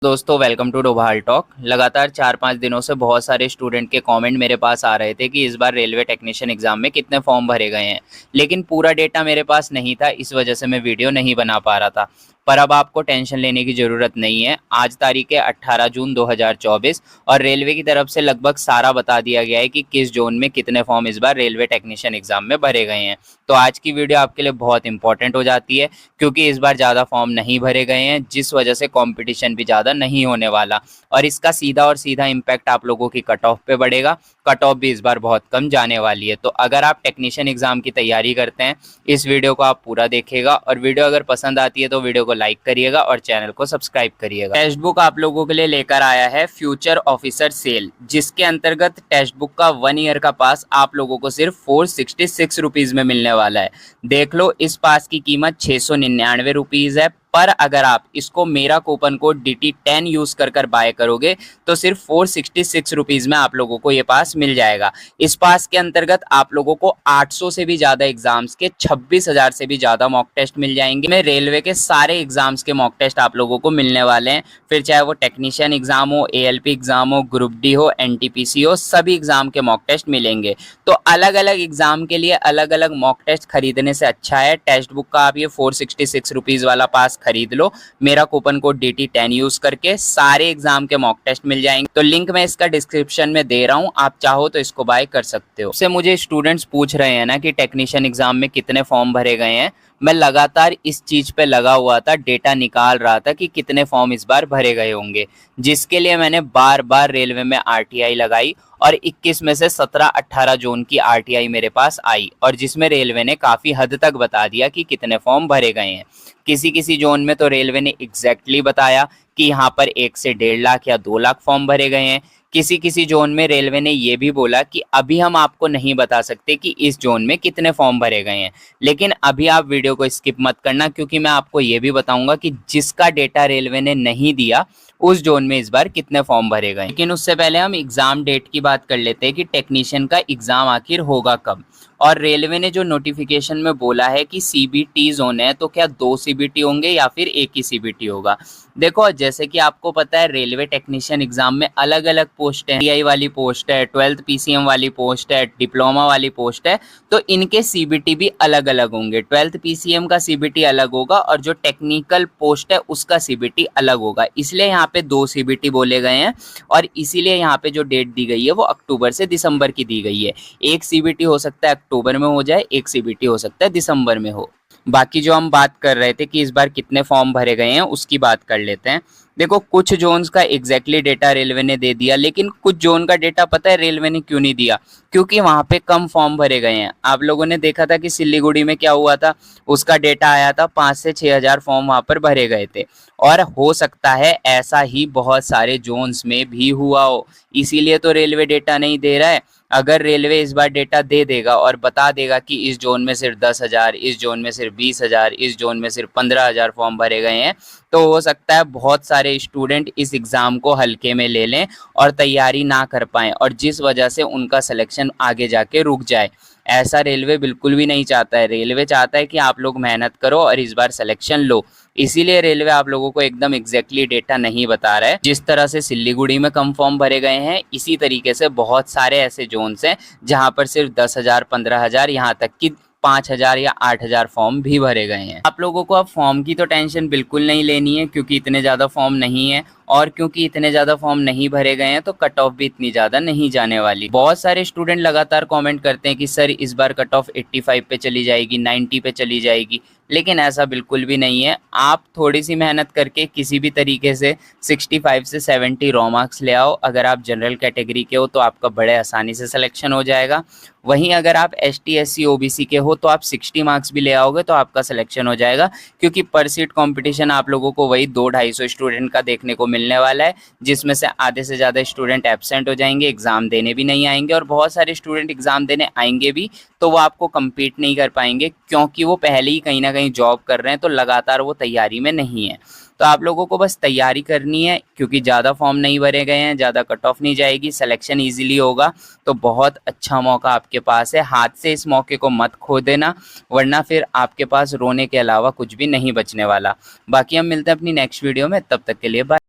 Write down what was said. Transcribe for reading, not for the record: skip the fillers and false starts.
दोस्तों welcome to Doval talk. लगातार 4-5 दिनों से बहुत सारे स्टूडेंट के कमेंट मेरे पास आ रहे थे कि इस बार रेलवे टेक्नीशियन एग्जाम में कितने फॉर्म भरे गए हैं, लेकिन पूरा डेटा मेरे पास नहीं था। इस वजह से मैं वीडियो नहीं बना पा रहा था। पर अब आपको टेंशन लेने की ज़रूरत नहीं है। आज तारीख है 18 जून 2024 और रेलवे की तरफ से लगभग सारा बता दिया गया है कि किस जोन में कितने फॉर्म इस बार रेलवे टेक्नीशियन एग्जाम में भरे गए हैं। तो आज की वीडियो आपके लिए बहुत इंपॉर्टेंट हो जाती है, क्योंकि इस बार ज़्यादा फॉर्म नहीं भरे गए हैं, जिस वजह से कंपटीशन भी ज़्यादा नहीं होने वाला और इसका सीधा और सीधा इम्पैक्ट आप लोगों की कट ऑफ पे बढ़ेगा। कट ऑफ भी इस बार बहुत कम जाने वाली है। तो अगर आप टेक्नीशियन एग्जाम की तैयारी करते हैं, इस वीडियो को आप पूरा देखिएगा और वीडियो अगर पसंद आती है तो वीडियो को लाइक करिएगा और चैनल को सब्सक्राइब करिएगा। टेक्स्ट बुक आप लोगों के लिए लेकर आया है फ्यूचर ऑफिसर सेल, जिसके अंतर्गत टेक्स्ट बुक का 1 ईयर का पास आप लोगों को सिर्फ 466 रुपीज में मिलने वाला है। देख लो, इस पास की कीमत 699 रुपीज है, पर अगर आप इसको मेरा कूपन कोड DT10 यूज कर बाय करोगे तो सिर्फ 466 रुपीज में आप लोगों को ये पास मिल जाएगा। इस पास के अंतर्गत आप लोगों को 800 से भी ज्यादा एग्जाम्स के 26,000 से भी ज्यादा मॉक टेस्ट मिल जाएंगे। में रेलवे के सारे एग्जाम्स के मॉक टेस्ट आप लोगों को मिलने वाले हैं, फिर चाहे वो टेक्नीशियन एग्जाम हो, ALP एग्जाम हो, ग्रुप D हो, NTPC हो, सभी एग्जाम के मॉक टेस्ट मिलेंगे। तो अलग अलग एग्जाम के लिए अलग अलग मॉक टेस्ट खरीदने से अच्छा है टेक्स्ट बुक का आप ये 466 रुपीज वाला पास खरीद लो। मेरा कूपन कोड DT10 यूज करके सारे एग्जाम के मॉक टेस्ट मिल जाएंगे। तो लिंक मैं इसका डिस्क्रिप्शन में दे रहा हूं, आप चाहो तो इसको बाय कर सकते हो। से मुझे स्टूडेंट्स पूछ रहे हैं ना कि टेक्नीशियन एग्जाम में कितने फॉर्म भरे गए हैं। मैं लगातार इस चीज पे लगा हुआ था, डेटा निकाल रहा था कि कितने फॉर्म इस बार भरे गए होंगे, जिसके लिए मैंने बार बार रेलवे में RTI लगाई और 21 में से 17-18 जोन की RTI मेरे पास आई और जिसमें रेलवे ने काफ़ी हद तक बता दिया कि कितने फॉर्म भरे गए हैं। किसी किसी जोन में तो रेलवे ने एग्जैक्टली बताया कि यहाँ पर 1 से 1.5 लाख या 2 लाख फॉर्म भरे गए हैं। किसी किसी जोन में रेलवे ने ये भी बोला कि अभी हम आपको नहीं बता सकते कि इस जोन में कितने फॉर्म भरे गए हैं, लेकिन अभी आप वीडियो को स्किप मत करना, क्योंकि मैं आपको ये भी बताऊंगा कि जिसका डेटा रेलवे ने नहीं दिया उस जोन में इस बार कितने फॉर्म भरे गए। लेकिन उससे पहले हम एग्जाम डेट की बात कर लेते हैं कि टेक्नीशियन का एग्जाम आखिर होगा कब। और रेलवे ने जो नोटिफिकेशन में बोला है कि CBT जोन है, तो क्या 2 CBT होंगे या फिर एक ही CBT होगा। देखो, जैसे कि आपको पता है रेलवे टेक्नीशियन एग्जाम में अलग अलग पोस्ट है, TI वाली पोस्ट है, 12th PCM वाली पोस्ट है, डिप्लोमा वाली पोस्ट है, तो इनके CBT भी अलग अलग होंगे। 12th PCM का CBT अलग होगा और जो टेक्निकल पोस्ट है उसका CBT अलग होगा। इसलिए यहाँ पे 2 CBT बोले गए हैं और इसीलिए यहाँ पे जो डेट दी गई है वो अक्टूबर से दिसंबर की दी गई है। एक CBT हो सकता है अक्टूबर में हो जाए, एक CBT हो सकता है दिसंबर में हो। बाकी जो हम बात कर रहे थे कि इस बार कितने फॉर्म भरे गए हैं, उसकी बात कर लेते हैं। देखो, कुछ जोन्स का एग्जैक्टली डेटा रेलवे ने दे दिया, लेकिन कुछ जोन का डेटा पता है रेलवे ने क्यों नहीं दिया? क्योंकि वहां पे कम फॉर्म भरे गए हैं। आप लोगों ने देखा था कि सिलीगुड़ी में क्या हुआ था, उसका डेटा आया था 5 से 6 हजार फॉर्म वहां पर भरे गए थे, और हो सकता है ऐसा ही बहुत सारे जोन्स में भी हुआ हो, इसीलिए तो रेलवे डेटा नहीं दे रहा है। अगर रेलवे इस बार डेटा दे देगा और बता देगा कि इस जोन में सिर्फ 10,000, इस जोन में सिर्फ 20,000, इस जोन में सिर्फ 15,000 फॉर्म भरे गए हैं, तो हो सकता है बहुत सारे स्टूडेंट इस एग्ज़ाम को हल्के में ले लें और तैयारी ना कर पाएँ, और जिस वजह से उनका सिलेक्शन आगे जाके रुक जाए। ऐसा रेलवे बिल्कुल भी नहीं चाहता है। रेलवे चाहता है कि आप लोग मेहनत करो और इस बार सिलेक्शन लो। इसीलिए रेलवे आप लोगों को एकदम एग्जैक्टली डेटा नहीं बता रहा है। जिस तरह से सिलीगुड़ी में कम फॉर्म भरे गए हैं, इसी तरीके से बहुत सारे ऐसे जोन्स हैं जहां पर सिर्फ 10,000, 15,000, यहाँ तक कि 5,000 या 8,000 फॉर्म भी भरे गए हैं। आप लोगों को अब फॉर्म की तो टेंशन बिल्कुल नहीं लेनी है, क्योंकि इतने ज़्यादा फॉर्म नहीं है, और क्योंकि इतने ज़्यादा फॉर्म नहीं भरे गए हैं तो कट ऑफ भी इतनी ज़्यादा नहीं जाने वाली। बहुत सारे स्टूडेंट लगातार कमेंट करते हैं कि सर इस बार कट ऑफ 85 पे चली जाएगी, 90 पे चली जाएगी, लेकिन ऐसा बिल्कुल भी नहीं है। आप थोड़ी सी मेहनत करके किसी भी तरीके से 65 से 70 रॉ मार्क्स ले आओ। अगर आप जनरल कैटेगरी के हो तो आपका बड़े आसानी से सिलेक्शन हो जाएगा। वहीं अगर आप ST SC OBC के हो तो आप 60 मार्क्स भी ले आओगे तो आपका सिलेक्शन हो जाएगा, क्योंकि पर सीट कॉम्पिटिशन आप लोगों को वही 200-250 स्टूडेंट का देखने को मिलने वाला है, जिसमें से आधे से ज़्यादा स्टूडेंट एब्सेंट हो जाएंगे, एग्ज़ाम देने भी नहीं आएंगे, और बहुत सारे स्टूडेंट एग्ज़ाम देने आएंगे भी तो वो आपको कम्पीट नहीं कर पाएंगे, क्योंकि वो पहले ही कहीं ना कहीं जॉब कर रहे हैं, तो लगातार वो तैयारी में नहीं है। तो आप लोगों को बस तैयारी करनी है, क्योंकि ज़्यादा फॉर्म नहीं भरे गए हैं, ज़्यादा कट ऑफ नहीं जाएगी, सिलेक्शन ईजिली होगा। तो बहुत अच्छा मौका आपके पास है, हाथ से इस मौके को मत खो देना, वरना फिर आपके पास रोने के अलावा कुछ भी नहीं बचने वाला। बाकी हम मिलते हैं अपनी नेक्स्ट वीडियो में, तब तक के लिए बाय।